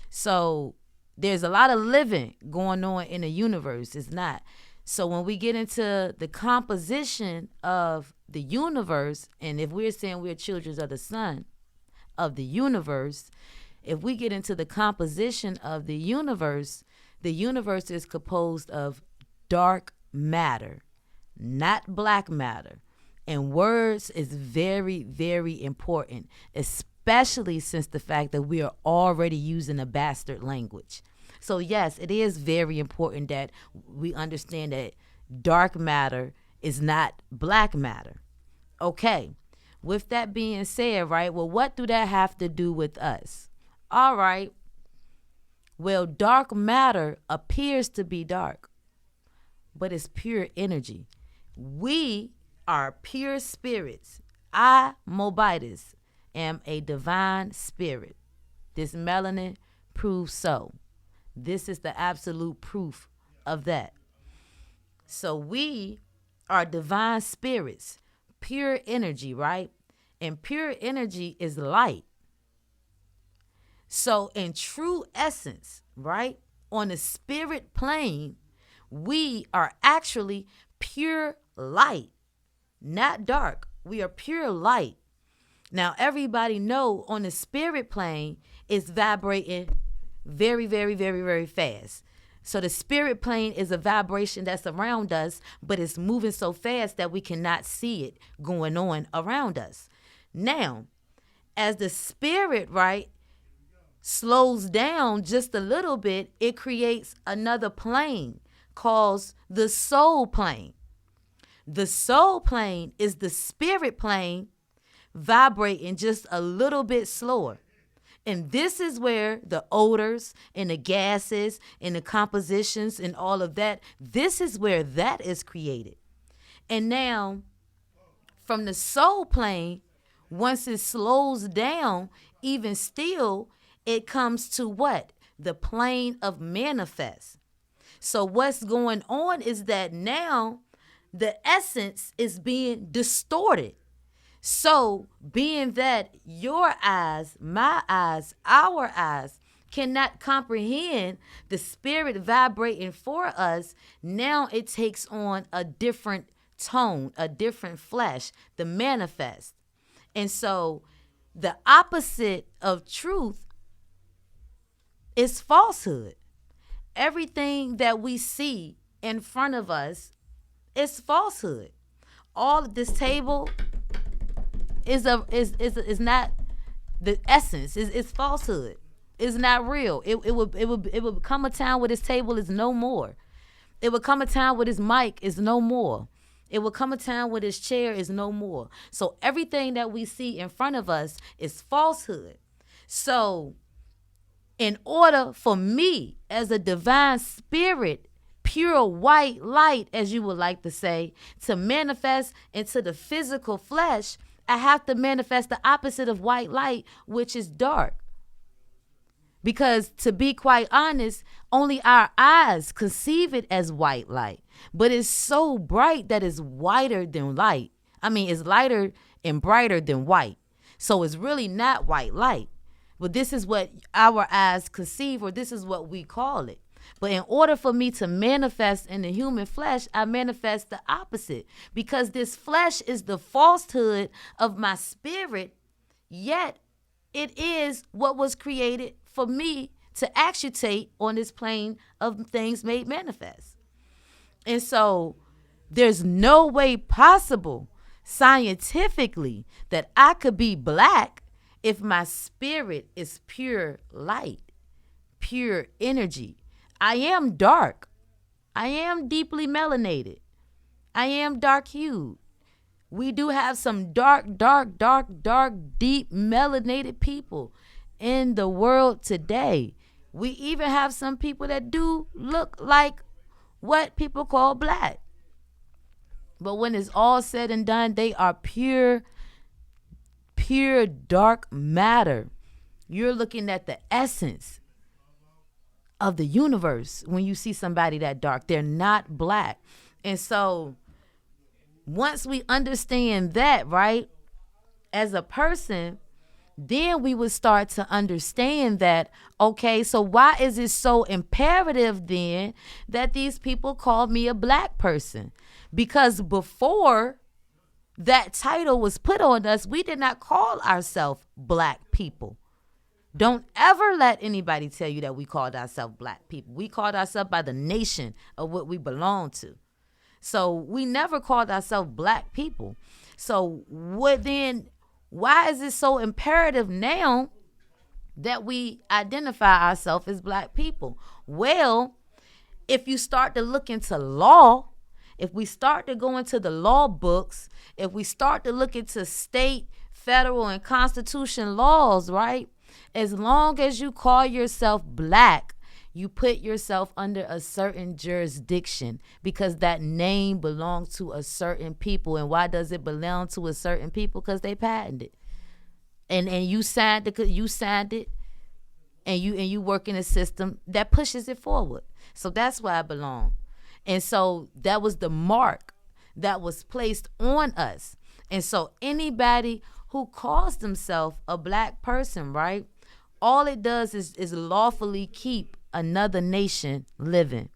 So There's a lot of living going on in the universe. It's not. So when we get into the composition of the universe, and if we're saying we're children of the sun, of the universe, if we get into the composition of the universe is composed of dark matter, not black matter. And words is very, very important, especially since the fact that we are already using a bastard language. So yes, it is very important that we understand that dark matter is not black matter. Okay, with that being said, right, well, what do that have to do with us? All right, well, dark matter appears to be dark, but it's pure energy. We are pure spirits. I, Mobitus, am a divine spirit. This melanin proves so. This is the absolute proof of that. So we are divine spirits, pure energy, right? And pure energy is light. So in true essence, right, on the spirit plane, we are actually pure light, not dark. We are pure light. Now, everybody know on the spirit plane, it's vibrating very, very, very, very fast. So the spirit plane is a vibration that's around us, but it's moving so fast that we cannot see it going on around us. Now, as the spirit, right, slows down just a little bit, it creates another plane called the soul plane. The soul plane is the spirit plane vibrating just a little bit slower. And this is where the odors and the gases and the compositions and all of that, this is where that is created. And now, from the soul plane, once it slows down, even still, it comes to what? The plane of manifest. So what's going on is that now the essence is being distorted. So being that your eyes, my eyes, our eyes cannot comprehend the spirit vibrating for us, now it takes on a different tone, a different flesh, the manifest. And so the opposite of truth is falsehood. Everything that we see in front of us is falsehood. All of this table is not the essence. It's falsehood. It's not real. It would come a time where this table is no more. It would come a time where this mic is no more. It will come a time where this chair is no more. So everything that we see in front of us is falsehood. So in order for me as a divine spirit, pure white light, as you would like to say, to manifest into the physical flesh, I have to manifest the opposite of white light, which is dark. Because to be quite honest, only our eyes conceive it as white light. But it's so bright that it's whiter than light. I mean, it's lighter and brighter than white. So it's really not white light. But this is what our eyes conceive, or this is what we call it. But in order for me to manifest in the human flesh, I manifest the opposite. Because this flesh is the falsehood of my spirit, yet it is what was created for me to actuate on this plane of things made manifest. And so there's no way possible scientifically that I could be black if my spirit is pure light, pure energy. I am dark. I am deeply melanated. I am dark hued. We do have some dark, deep melanated people in the world today. We even have some people that do look like what people call black. But when it's all said and done, they are pure dark matter. You're looking at the essence of the universe when you see somebody that dark. They're not black. And so once we understand that, right, as a person, then we would start to understand that, okay, so why is it so imperative then that these people call me a black person? Because before that title was put on us, we did not call ourselves black people. Don't ever let anybody tell you that we called ourselves black people. We called ourselves by the nation of what we belong to. So we never called ourselves black people. So why is it so imperative now that we identify ourselves as black people? Well, if you start to look into law, if we start to go into the law books, if we start to look into state, federal, and constitution laws, right? As long as you call yourself black, you put yourself under a certain jurisdiction because that name belongs to a certain people. And why does it belong to a certain people? Because they patented it. And you signed it, and you work in a system that pushes it forward. So that's why I belong. And so that was the mark that was placed on us. And so anybody who calls themselves a black person, right? All it does is lawfully keep another nation living.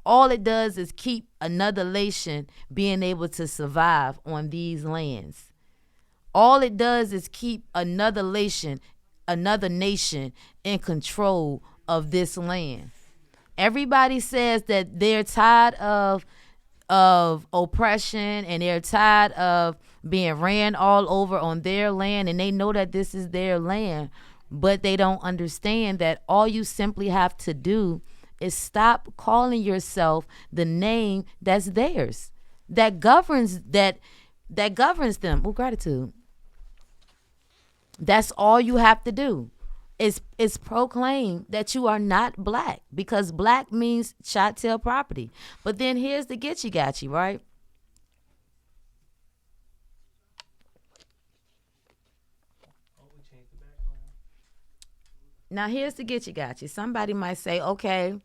All it does is keep another nation being able to survive on these lands. All it does is keep another nation in control of this land. Everybody says that they're tired of oppression and they're tired of being ran all over on their land, and they know that this is their land, but they don't understand that all you simply have to do is stop calling yourself the name that's theirs, that governs them. Oh, gratitude. That's all you have to do is proclaim that you are not black, because black means chat-tail property. But then here's the getchy-gotchy, right? Now here's the getchy-gotchy. Somebody might say, okay,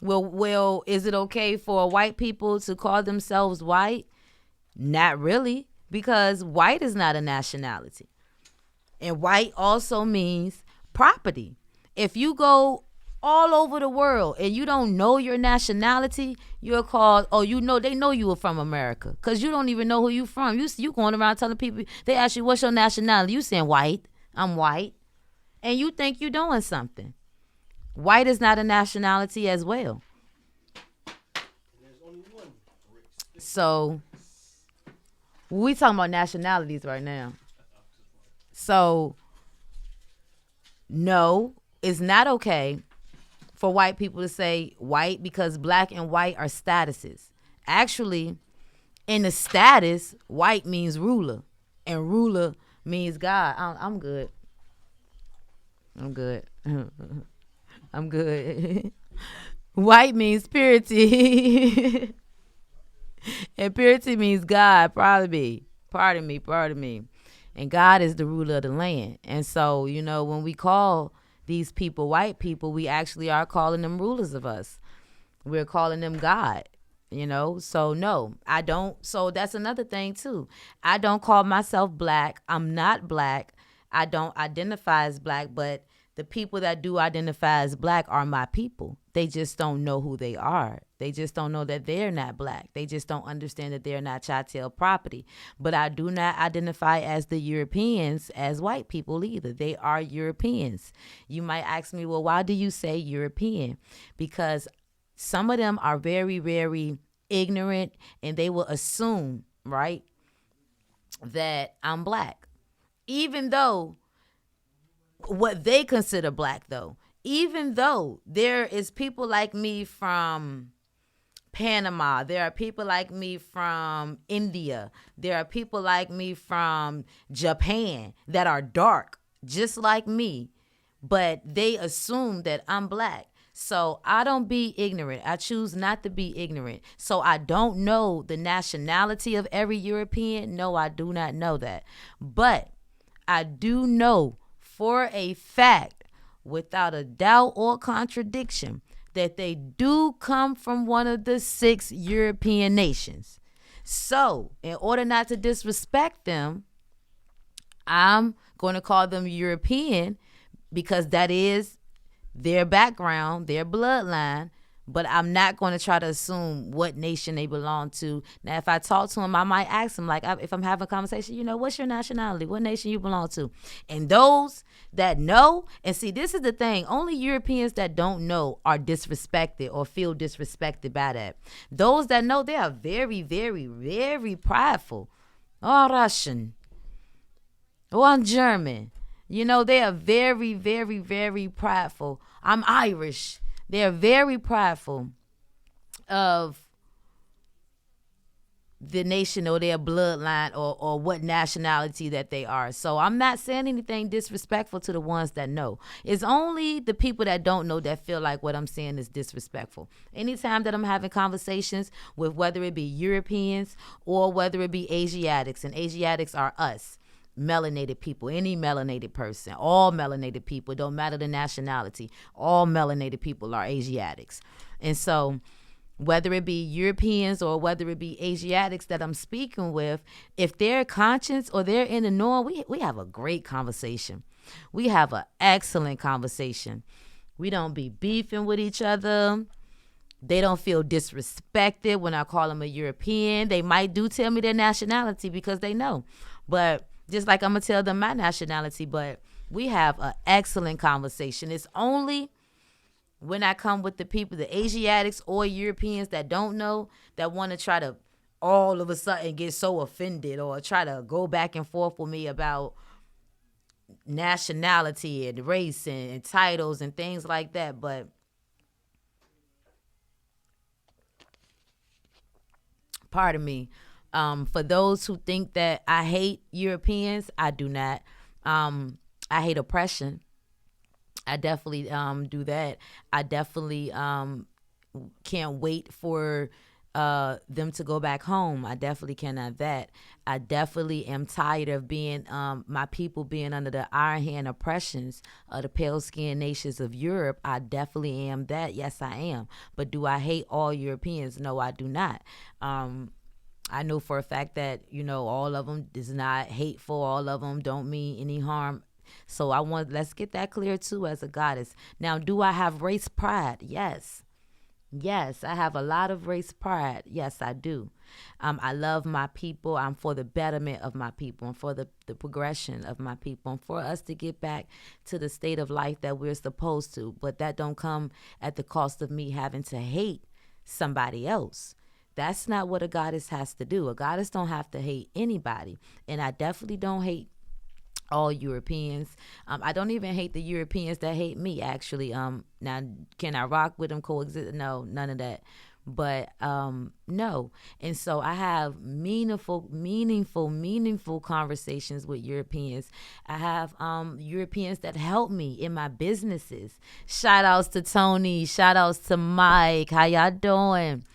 well, is it okay for white people to call themselves white? Not really, because white is not a nationality. And white also means property. If you go all over the world and you don't know your nationality, you're called, they know you were from America, because you don't even know who you from. You going around telling people, they ask you, what's your nationality? You saying white. I'm white. And you think you're doing something. White is not a nationality as well. So we talking about nationalities right now. So no, it's not okay for white people to say white, because black and white are statuses. Actually, in the status, white means ruler, and ruler means God. I'm good. I'm good. White means purity. And purity means God. Pardon me. And God is the ruler of the land. And so, when we call these people white people, we actually are calling them rulers of us. We're calling them God. So no, I don't. So that's another thing too. I don't call myself black. I'm not black. I don't identify as black, but the people that do identify as black are my people. They just don't know who they are. They just don't know that they're not black. They just don't understand that they're not chat-tail property. But I do not identify as the Europeans as white people either. They are Europeans. You might ask me, well, why do you say European? Because some of them are very, very ignorant, and they will assume, right, that I'm black. Even though what they consider black, though, even though there is people like me from Panama, there are people like me from India, there are people like me from Japan that are dark, just like me, but they assume that I'm black. So I don't be ignorant. I choose not to be ignorant. So I don't know the nationality of every European. No, I do not know that. But I do know for a fact, without a doubt or contradiction, that they do come from one of the 6 European nations. So in order not to disrespect them, I'm going to call them European because that is their background, their bloodline. But I'm not going to try to assume what nation they belong to. Now, if I talk to them, I might ask them, like, if I'm having a conversation, what's your nationality? What nation you belong to? And those that know, and see, this is the thing, only Europeans that don't know are disrespected or feel disrespected by that. Those that know, they are very, very, very prideful. Oh, Russian. Oh, I'm German. They are very, very, very prideful. I'm Irish. They're very prideful of the nation or their bloodline or what nationality that they are. So I'm not saying anything disrespectful to the ones that know. It's only the people that don't know that feel like what I'm saying is disrespectful. Anytime that I'm having conversations with whether it be Europeans or whether it be Asiatics, and Asiatics are us. Melanated people, any melanated person, all melanated people, don't matter the nationality, all melanated people are Asiatics. And so whether it be Europeans or whether it be Asiatics that I'm speaking with, if they're conscious or they're in the know, we have a great conversation. We have an excellent conversation. We don't be beefing with each other. They don't feel disrespected when I call them a European. They might do tell me their nationality because they know. But just like I'm going to tell them my nationality, but we have an excellent conversation. It's only when I come with the people, the Asiatics or Europeans that don't know, that want to try to all of a sudden get so offended or try to go back and forth with me about nationality and race and titles and things like that. But pardon me. For those who think that I hate Europeans, I do not. I hate oppression. I definitely do that. I definitely can't wait for them to go back home. I definitely cannot that. I definitely am tired of being my people being under the iron hand oppressions of the pale-skinned nations of Europe. I definitely am that. Yes, I am. But do I hate all Europeans? No, I do not. I know for a fact that, all of them is not hateful. All of them don't mean any harm. So let's get that clear too as a goddess. Now, do I have race pride? Yes. Yes, I have a lot of race pride. Yes, I do. I love my people. I'm for the betterment of my people and for the progression of my people and for us to get back to the state of life that we're supposed to. But that don't come at the cost of me having to hate somebody else. That's not what a goddess has to do. A goddess don't have to hate anybody. And I definitely don't hate all Europeans. I don't even hate the Europeans that hate me, actually. Now, can I rock with them, coexist? No, none of that. But no. And so I have meaningful conversations with Europeans. I have Europeans that help me in my businesses. Shout outs to Tony. Shout outs to Mike. How y'all doing?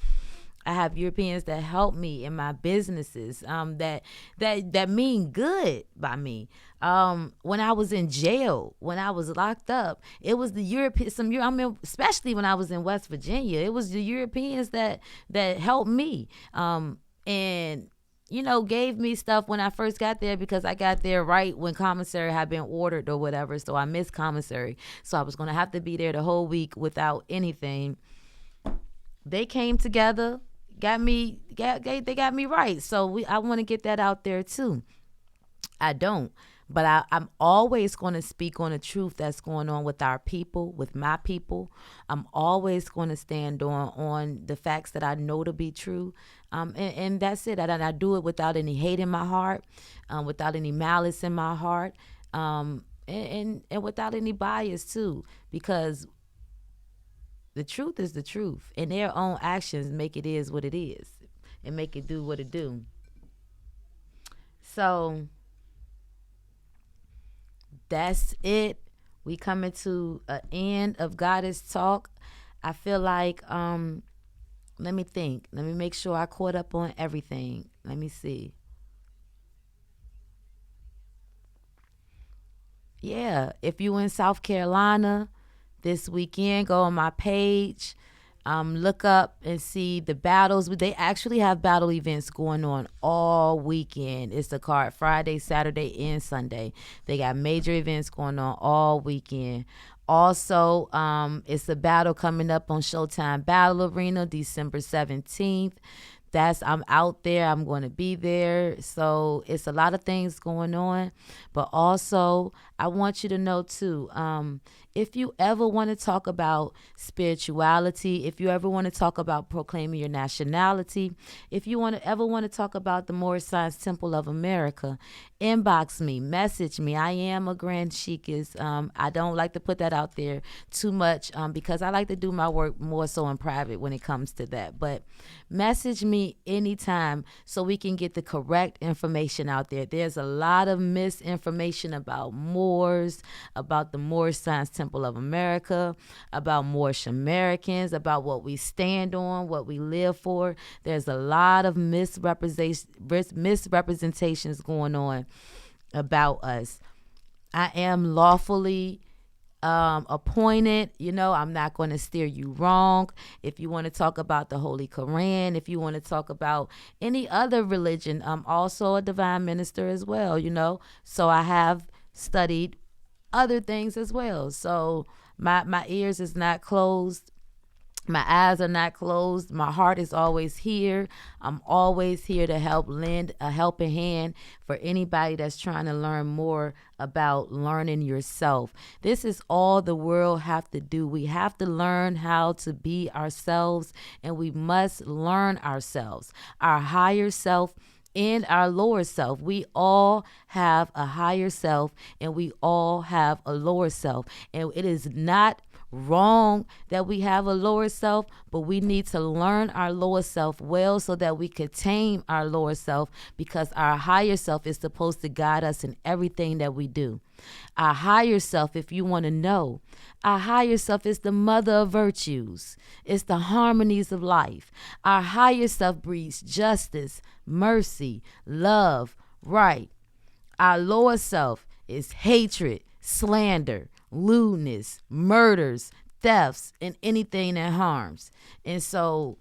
I have Europeans that help me in my businesses that mean good by me. When I was in jail, when I was locked up, it was the especially when I was in West Virginia, it was the Europeans that helped me and gave me stuff when I first got there because I got there right when commissary had been ordered or whatever. So I missed commissary. So I was going to have to be there the whole week without anything. They came together. They got me right. So I want to get that out there too. I don't. But I'm always going to speak on the truth that's going on with our people, with my people. I'm always going to stand on the facts that I know to be true. And that's it. I do it without any hate in my heart, without any malice in my heart, and without any bias too, because the truth is the truth, and their own actions make it is what it is and make it do what it do. So that's it. We coming to an end of Goddess Talk. I feel like, let me think. Let me make sure I caught up on everything. Let me see. Yeah, if you in South Carolina this weekend, go on my page. Look up and see the battles. They actually have battle events going on all weekend. It's a card Friday, Saturday, and Sunday. They got major events going on all weekend. Also, it's a battle coming up on Showtime Battle Arena, December 17th. I'm out there. I'm going to be there. So it's a lot of things going on. But also, I want you to know too, if you ever want to talk about spirituality, if you ever want to talk about proclaiming your nationality, if you ever want to talk about the Moorish Science Temple of America, inbox me, message me. I am a Grand Sheikist. I don't like to put that out there too much because I like to do my work more so in private when it comes to that. But message me anytime so we can get the correct information out there. There's a lot of misinformation about Moors, about the Moorish Science Temple of America, about Moorish Americans, about what we stand on, what we live for. There's a lot of misrepresentations going on about us. I am lawfully appointed. I'm not going to steer you wrong. If you want to talk about the Holy Quran, if you want to talk about any other religion, I'm also a divine minister as well, So I have studied other things as well. So my ears is not closed. My eyes are not closed. My heart is always here. I'm always here to help lend a helping hand for anybody that's trying to learn more about learning yourself. This is all the world have to do. We have to learn how to be ourselves, and we must learn ourselves, our higher self and our lower self. We all have a higher self and we all have a lower self. And it is not wrong that we have a lower self, but we need to learn our lower self well so that we could tame our lower self, because our higher self is supposed to guide us in everything that we do. Our higher self, if you want to know, our higher self is the mother of virtues. It's the harmonies of life. Our higher self breeds justice, mercy, love, right. Our lower self is hatred, slander, lewdness, murders, thefts, and anything that harms. And so,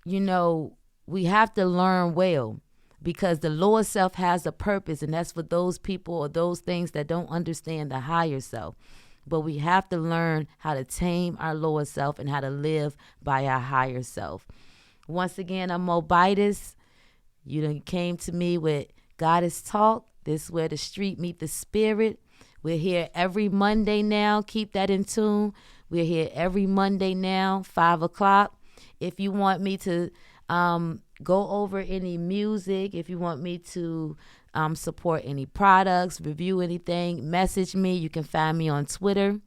we have to learn well, because the lower self has a purpose, and that's for those people or those things that don't understand the higher self. But we have to learn how to tame our lower self and how to live by our higher self. Once again, I'm Mobitis. You done came to me with Goddess Talk. This is where the street meet the spirit. We're here every Monday now. Keep that in tune. We're here every Monday now, 5 o'clock. If you want me to go over any music, if you want me to support any products, review anything, message me. You can find me on Twitter.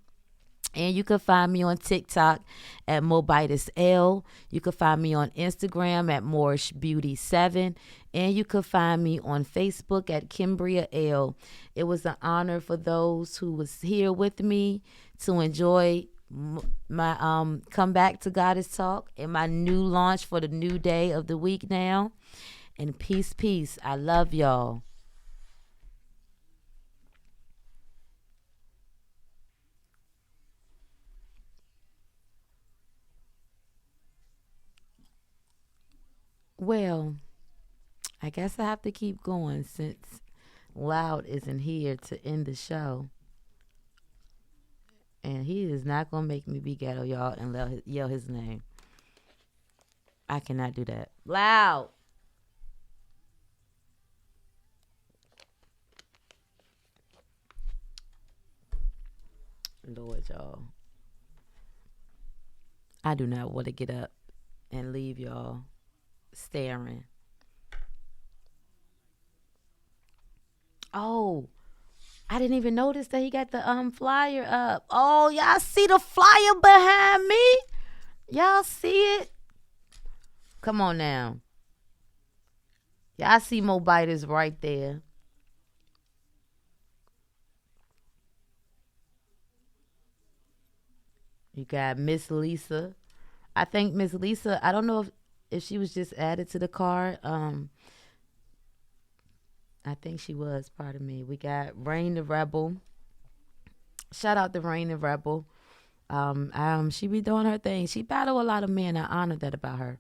And you can find me on TikTok at Mobitis L. You can find me on Instagram at Moorish Beauty 7. And you can find me on Facebook at Kimbria L. It was an honor for those who was here with me to enjoy my come back to Goddess Talk and my new launch for the new day of the week now. And peace, peace. I love y'all. Well, I guess I have to keep going since Loud isn't here to end the show. And he is not going to make me be ghetto, y'all, and yell his name. I cannot do that. Loud! Lord, y'all. I do not want to get up and leave y'all staring. Oh, I didn't even notice that he got the flyer up. Oh, y'all see the flyer behind me? Y'all see it? Come on now. Y'all see Mobitis right there. You got Miss Lisa. I think Miss Lisa, I don't know if she was just added to the card. I think she was, pardon me. We got Rain the Rebel. Shout out to Rain the Rebel. She be doing her thing. She battle a lot of men. I honor that about her.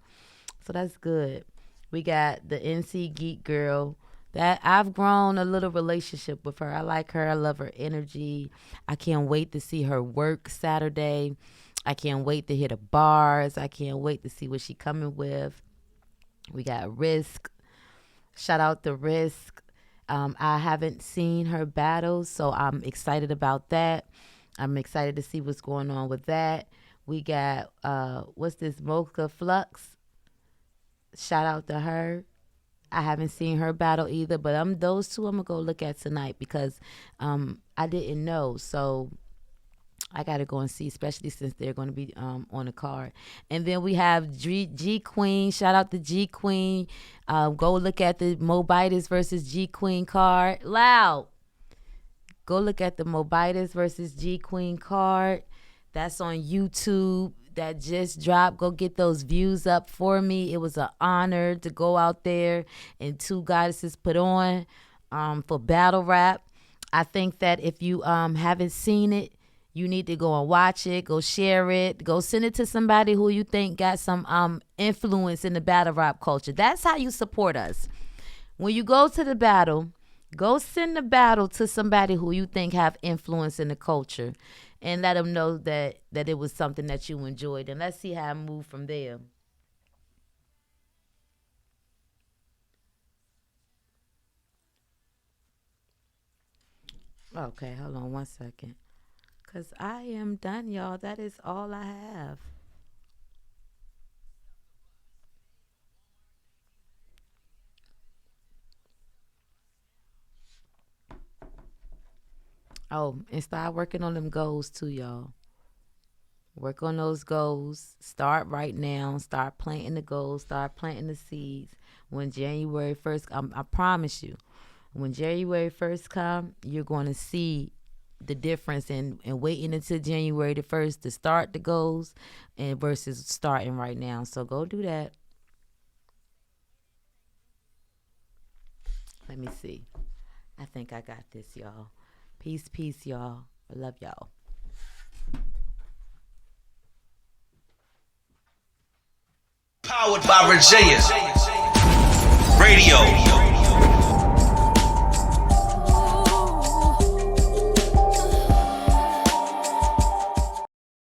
So that's good. We got the NC Geek girl. That I've grown a little relationship with her. I like her. I love her energy. I can't wait to see her work Saturday. I can't wait to hit the bars. I can't wait to see what she coming with. We got Risk. Shout out to Risk. I haven't seen her battles, so I'm excited about that. I'm excited to see what's going on with that. We got what's this, Mocha Flux? Shout out to her. I haven't seen her battle either, but those two I'm gonna go look at tonight because I didn't know, so I gotta go and see, especially since they're gonna be on the card. And then we have G Queen. Shout out to G Queen. Go look at the Mobitis versus G Queen card. Loud. Go look at the Mobitis versus G Queen card. That's on YouTube. That just dropped. Go get those views up for me. It was an honor to go out there and two goddesses put on for battle rap. I think that if you haven't seen it, you need to go and watch it. Go share it. Go send it to somebody who you think got some influence in the battle rap culture. That's how you support us. When you go to the battle, go send the battle to somebody who you think have influence in the culture. And let them know that it was something that you enjoyed. And let's see how I move from there. Okay, hold on 1 second. Because I am done, y'all. That is all I have. Oh, and start working on them goals too, y'all. Work on those goals. Start right now. Start planting the goals. Start planting the seeds. When January 1st, I promise you, when January 1st come, you're going to see the difference in waiting until January the 1st to start the goals and versus starting right now. So go do that. Let me see. I think I got this, y'all. Peace, peace, y'all. I love y'all. Powered by Virginia Radio.